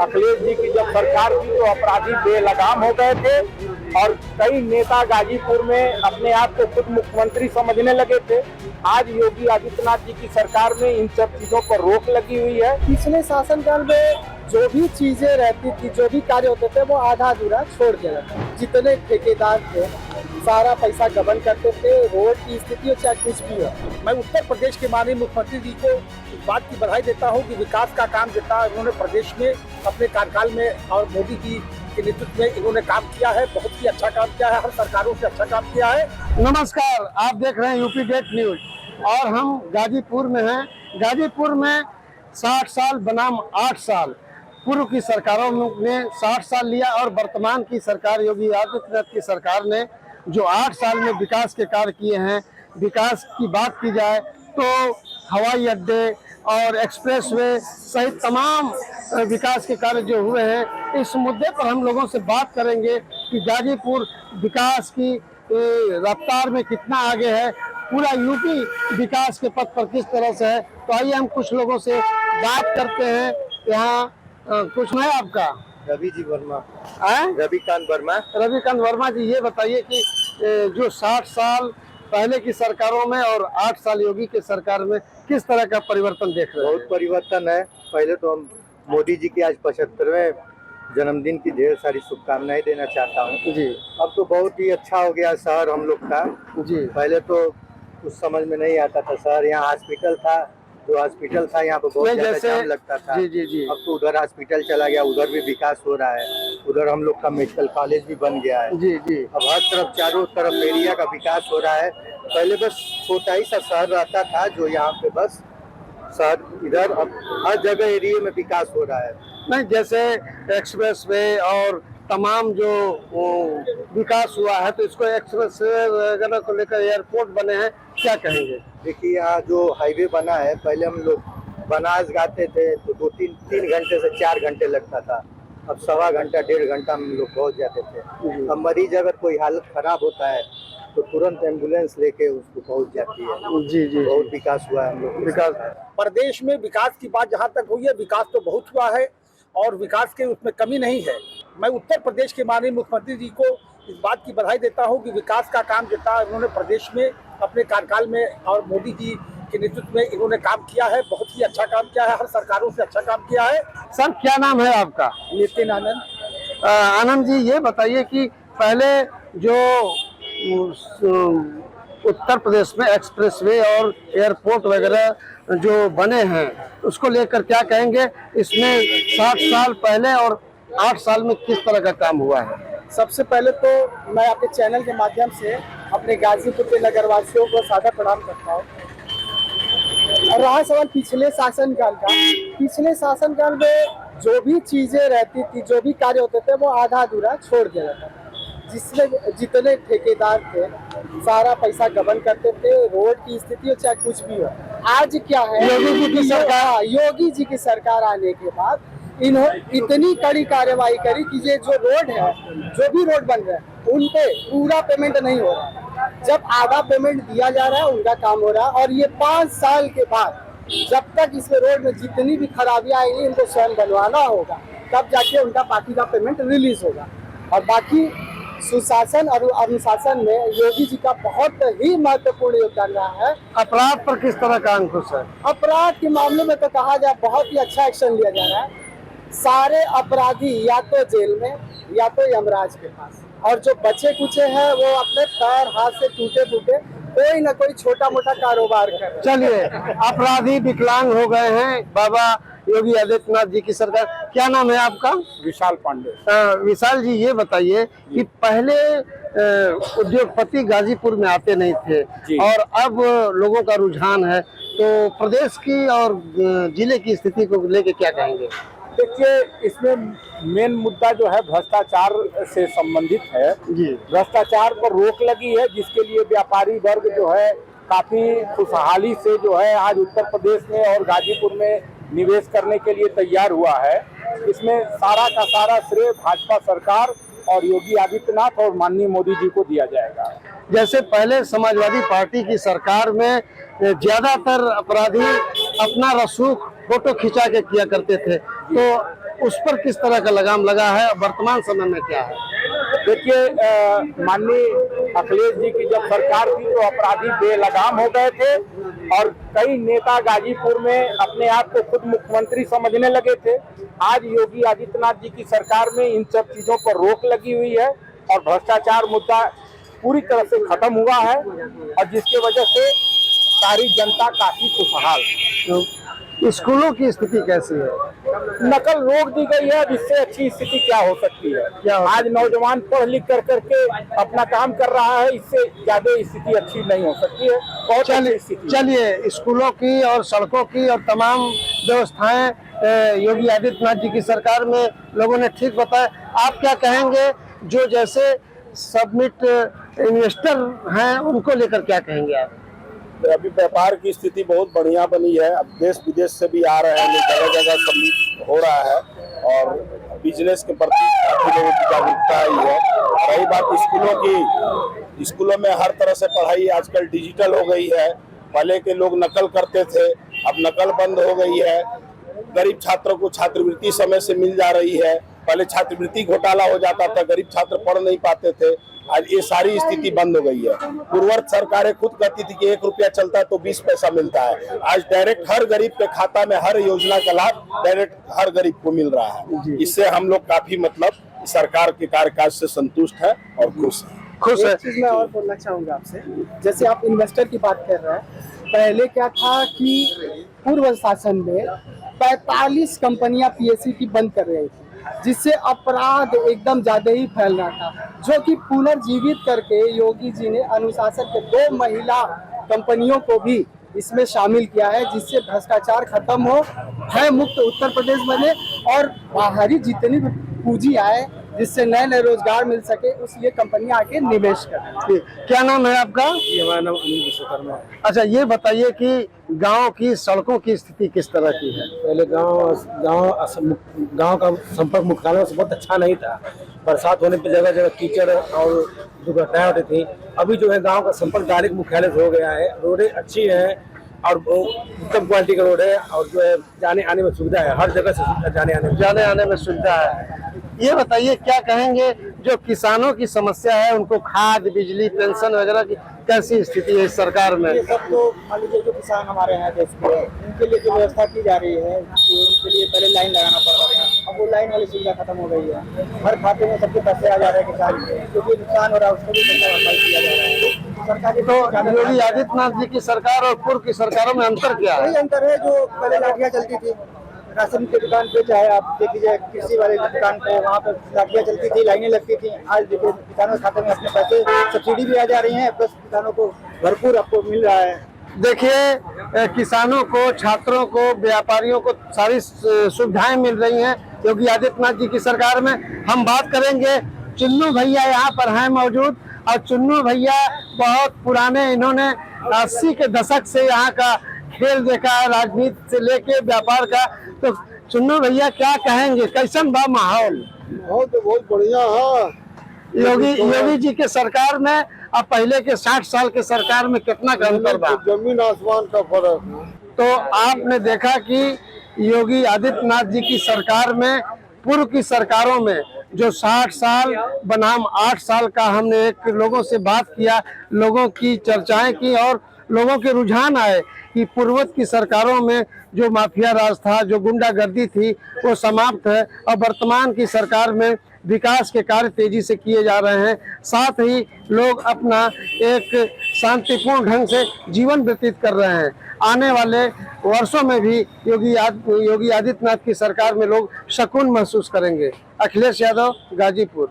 अखिलेश जी की जब सरकार थी तो अपराधी बेलगाम हो गए थे और कई नेता गाजीपुर में अपने आप को खुद मुख्यमंत्री समझने लगे थे। आज योगी आदित्यनाथ जी की सरकार में इन सब चीजों पर रोक लगी हुई है। पिछले शासनकाल में जो भी चीजें रहती थी, जो भी कार्य होते थे, वो आधा अधूरा छोड़ दिया जाता। जितने ठेकेदार थे सारा पैसा गबन करते थे, रोड की स्थिति हो चाहे कुछ भी हो। मैं उत्तर प्रदेश के माननीय मुख्यमंत्री जी को इस बात की बधाई देता हूँ कि विकास का काम जितना इन्होंने प्रदेश में अपने कार्यकाल में और मोदी जी के नेतृत्व में इन्होंने काम किया है, बहुत ही अच्छा काम किया है, हर सरकारों से अच्छा काम किया है। नमस्कार, आप देख रहे हैं यूपी डेट न्यूज और हम गाजीपुर में हैं। गाजीपुर में 60 साल बनाम 8 साल पूर्व की सरकारों ने 60 साल लिया और वर्तमान की सरकार योगी आदित्यनाथ की सरकार ने जो 8 साल में विकास के कार्य किए हैं। विकास की बात की जाए तो हवाई अड्डे और एक्सप्रेसवे सहित तमाम विकास के कार्य जो हुए हैं, इस मुद्दे पर हम लोगों से बात करेंगे कि गाजीपुर विकास की रफ्तार में कितना आगे है, पूरा यूपी विकास के पथ पर किस तरह से है। तो आइए हम कुछ लोगों से बात करते हैं। यहाँ कुछ है आपका? रवि जी वर्मा। रविकांत वर्मा जी, ये बताइए कि जो 60 साल पहले की सरकारों में और 8 साल योगी के सरकार में किस तरह का परिवर्तन देख रहे हैं? बहुत परिवर्तन है। पहले तो हम मोदी जी की आज 75वें जन्मदिन की ढेर सारी शुभकामनाएं देना चाहता हूँ जी। अब तो बहुत ही अच्छा हो गया शहर हम लोग का जी। पहले तो कुछ समझ में नहीं आता था शहर। यहाँ हॉस्पिटल था, जो हॉस्पिटल था यहाँ पे बहुत ज्यादा जाम लगता था। जी जी जी। अब तो उधर हॉस्पिटल चला गया, उधर भी विकास हो रहा है। उधर हम लोग का मेडिकल कॉलेज भी बन गया है। जी जी। अब हर तरफ चारों तरफ एरिया का विकास हो रहा है। पहले बस छोटा ही सा शहर रहता था जो यहाँ पे बस शहर, इधर अब हर जगह एरिया में विकास हो रहा है। नहीं, जैसे एक्सप्रेस वे और तमाम जो विकास हुआ है, तो इसको एक्सप्रेस वगैरह को लेकर एयरपोर्ट बने हैं, क्या कहेंगे? देखिए यहाँ जो हाईवे बना है, पहले हम लोग बनास गाते थे तो 2-3 घंटे से 4 घंटे लगता था। अब 1.25 घंटा 1.5 घंटा में हम लोग पहुँच जाते थे। अब मरीज अगर कोई हालत खराब होता है तो तुरंत एम्बुलेंस लेके उसको पहुँच जाती है। जी जी। बहुत विकास हुआ है हम लोग विकास प्रदेश में विकास की बात जहाँ तक हुई है, विकास तो बहुत हुआ है और विकास के उसमें कमी नहीं है। मैं उत्तर प्रदेश के माननीय मुख्यमंत्री जी को इस बात की बधाई देता हूं कि विकास का काम जितना इन्होंने प्रदेश में अपने कार्यकाल में और मोदी जी के नेतृत्व में इन्होंने काम किया है, बहुत ही अच्छा काम किया है, हर सरकारों से अच्छा काम किया है। सर, क्या नाम है आपका? नितिन आनंद। आनंद जी, ये बताइए कि पहले जो उत्तर प्रदेश में एक्सप्रेसवे और एयरपोर्ट वगैरह जो बने हैं, उसको लेकर क्या कहेंगे? इसमें 60 साल पहले और 8 साल में किस तरह का काम हुआ है? सबसे पहले तो मैं आपके चैनल के माध्यम से अपने गाजीपुर के नगरवासियों को सादर प्रणाम करता हूँ। और रहा सवाल पिछले शासनकाल का, पिछले शासनकाल में जो भी चीजें रहती थी, जो भी कार्य होते थे, वो आधा अधूरा छोड़ दिया जाता। जिसमें जितने ठेकेदार थे सारा पैसा गबन करते थे, रोड की स्थिति हो चाहे कुछ भी हो। आज क्या है, योगी जी की सरकार आने के बाद इन्होंने इतनी कड़ी कार्रवाई करी कि ये जो रोड है, जो भी रोड बन रहा है, उन पे पूरा पेमेंट नहीं हो रहा। जब आधा पेमेंट दिया जा रहा है, उनका काम हो रहा है। और ये 5 साल के बाद जब तक इसमें रोड में जितनी भी खराबियां आएंगी, इनको स्वयं बनवाना होगा, तब जाके उनका बाकी का पेमेंट रिलीज होगा। और बाकी सुशासन और अनुशासन में योगी जी का बहुत ही महत्वपूर्ण योगदान रहा है। अपराध पर किस तरह का अंकुश है? अपराध के मामले में तो कहा जाए बहुत ही अच्छा एक्शन लिया जा रहा है। सारे अपराधी या तो जेल में या तो यमराज के पास, और जो बचे कुचे हैं वो अपने पैर हाथ से टूटे फूटे कोई ना कोई छोटा मोटा कारोबार कर रहे हैं। चलिए, अपराधी विकलांग हो गए हैं बाबा योगी आदित्यनाथ जी की सरकार। क्या नाम है आपका? विशाल पांडे। विशाल जी, ये बताइए कि पहले उद्योगपति गाजीपुर में आते नहीं थे और अब लोगों का रुझान है, तो प्रदेश की और जिले की स्थिति को लेके क्या कहेंगे? देखिए, इसमें मेन मुद्दा जो है भ्रष्टाचार से संबंधित है जी। भ्रष्टाचार पर रोक लगी है, जिसके लिए व्यापारी वर्ग जो है काफी खुशहाली से जो है आज उत्तर प्रदेश में और गाजीपुर में निवेश करने के लिए तैयार हुआ है। इसमें सारा का सारा श्रेय भाजपा सरकार और योगी आदित्यनाथ और माननीय मोदी जी को दिया जाएगा। जैसे पहले समाजवादी पार्टी की सरकार में ज्यादातर अपराधी अपना रसूख फोटो खिंचा के किया करते थे, तो उस पर किस तरह का लगाम लगा है, वर्तमान समय में क्या है? देखिए, माननीय अखिलेश जी की जब सरकार थी तो अपराधी बेलगाम हो गए थे और कई नेता गाजीपुर में अपने आप को खुद मुख्यमंत्री समझने लगे थे। आज योगी आदित्यनाथ जी की सरकार में इन सब चीजों पर रोक लगी हुई है और भ्रष्टाचार मुद्दा पूरी तरह से खत्म हुआ है और जिसके वजह से सारी जनता काफी खुशहाल है। स्कूलों की स्थिति कैसी है? नकल रोक दी गई है, जिससे अच्छी स्थिति क्या हो सकती है। क्या हो आज नौजवान पढ़ लिख कर करके अपना काम कर रहा है, इससे ज्यादा स्थिति अच्छी नहीं हो सकती है। बहुत अच्छी स्थिति। चलिए, स्कूलों की और सड़कों की और तमाम व्यवस्थाएं योगी आदित्यनाथ जी की सरकार में लोगों ने ठीक बताया। आप क्या कहेंगे, जो जैसे सबमिट इन्वेस्टर हैं उनको लेकर क्या कहेंगे आप? अभी व्यापार की स्थिति बहुत बढ़िया बनी है। अब देश विदेश से भी आ रहे हैं, जगह जगह सबमिट हो रहा है और बिजनेस के प्रति काफी लोगों की जागरूकता आई है। रही बात स्कूलों की, स्कूलों में हर तरह से पढ़ाई आजकल डिजिटल हो गई है। पहले के लोग नकल करते थे, अब नकल बंद हो गई है। गरीब छात्रों को छात्रवृत्ति समय से मिल जा रही है। पहले छात्रवृत्ति घोटाला हो जाता था, गरीब छात्र पढ़ नहीं पाते थे। आज ये सारी स्थिति बंद हो गई है। पूर्ववर्ती सरकारें खुद कहती थी कि 1 रुपया चलता है तो 20 पैसा मिलता है। आज डायरेक्ट हर गरीब के खाता में हर योजना का लाभ डायरेक्ट हर गरीब को मिल रहा है। इससे हम लोग काफी मतलब सरकार के कार्यकाल से संतुष्ट है और खुश है। एक चीज मैं और बोलना चाहूंगा आपसे, जैसे आप इन्वेस्टर की बात कर रहे हैं, पहले क्या था कि पूर्व शासन में 45 कंपनियां पीएससी की बंद कर रही थी, जिससे अपराध एकदम ज्यादा ही फैल रहा था, जो कि पुनर्जीवित करके योगी जी ने अनुशासन के 2 महिला कंपनियों को भी इसमें शामिल किया है, जिससे भ्रष्टाचार खत्म हो, भय मुक्त उत्तर प्रदेश बने और बाहरी जितनी भी पूंजी आए, जिससे नए नए रोजगार मिल सके, उसलिए कंपनियां आके निवेश करें। क्या नाम है आपका? हमारा नाम अनिल विश्वकर्मा है। अच्छा, ये बताइए कि गांव की सड़कों की स्थिति किस तरह की है? पहले गांव का संपर्क मुख्यालय से बहुत अच्छा नहीं था। बरसात होने पर जगह जगह कीचड़ और दुर्घटनाएं होती थी। अभी जो है गांव का संपर्क डायरेक्ट मुख्यालय से हो गया है। रोडें अच्छी हैं और उत्तम क्वालिटी का रोड है और जो है जाने आने में सुविधा है, हर जगह से जाने आने में सुविधा है। ये बताइए, क्या कहेंगे, जो किसानों की समस्या है उनको खाद, बिजली, पेंशन वगैरह की कैसी स्थिति है इस सरकार में? ये सब तो मान लीजिए जो किसान हमारे हैं देश के, उनके लिए जो व्यवस्था की जा रही है कि उनके लिए पहले लाइन लगाना पड़ता था, अब वो लाइन वाली सुविधा खत्म हो गई है। हर खाते में सबके पैसे आ जा रहे हैं किसान के, क्योंकि नुकसान हो रहा है उसको भी पैसा भरपाई किया जा रहा है। सरकार तो योगी आदित्यनाथ जी की सरकार और पूर्व की सरकारों में अंतर क्या है? यही अंतर है, जो पहले लाठियाँ चलती थी राशन की दुकान पे, चाहे आप देख लीजिए कृषि वाले दुकान पे, वहाँ पे लाठियाँ चलती थी, लाइनें लगती थी। आज देखिए किसानों के खाते में अपने पैसे सब्सिडी भी आ जा रही है, प्लस किसानों को भरपूर आपको मिल रहा है। देखिए, किसानों को, छात्रों को, व्यापारियों को सारी सुविधाएं मिल रही हैं योगी आदित्यनाथ जी की सरकार में। हम बात करेंगे, चुन्नू भैया यहाँ पर हैं मौजूद, और चुन्नू भैया बहुत पुराने, इन्होंने 80 के दशक से यहाँ का खेल देखा है, राजनीति से लेके व्यापार का। तो चुन्नू भैया क्या कहेंगे, कैसन बा माहौल? बहुत बढ़िया है। योगी जी के सरकार में अब पहले के 60 साल के सरकार में कितना अंतर बा? जमीन आसमान का फर्क है। तो आपने देखा कि योगी आदित्यनाथ जी की सरकार में पूर्व की सरकारों में जो 60 साल बनाम 8 साल का, हमने एक लोगों से बात किया, लोगों की चर्चाएं की और लोगों के रुझान आए कि पूर्वत की सरकारों में जो माफिया राज था, जो गुंडागर्दी थी, वो समाप्त है और वर्तमान की सरकार में विकास के कार्य तेजी से किए जा रहे हैं। साथ ही लोग अपना एक शांतिपूर्ण ढंग से जीवन व्यतीत कर रहे हैं। आने वाले वर्षों में भी योगी आदित्यनाथ की सरकार में लोग सुकून महसूस करेंगे। अखिलेश यादव, गाजीपुर।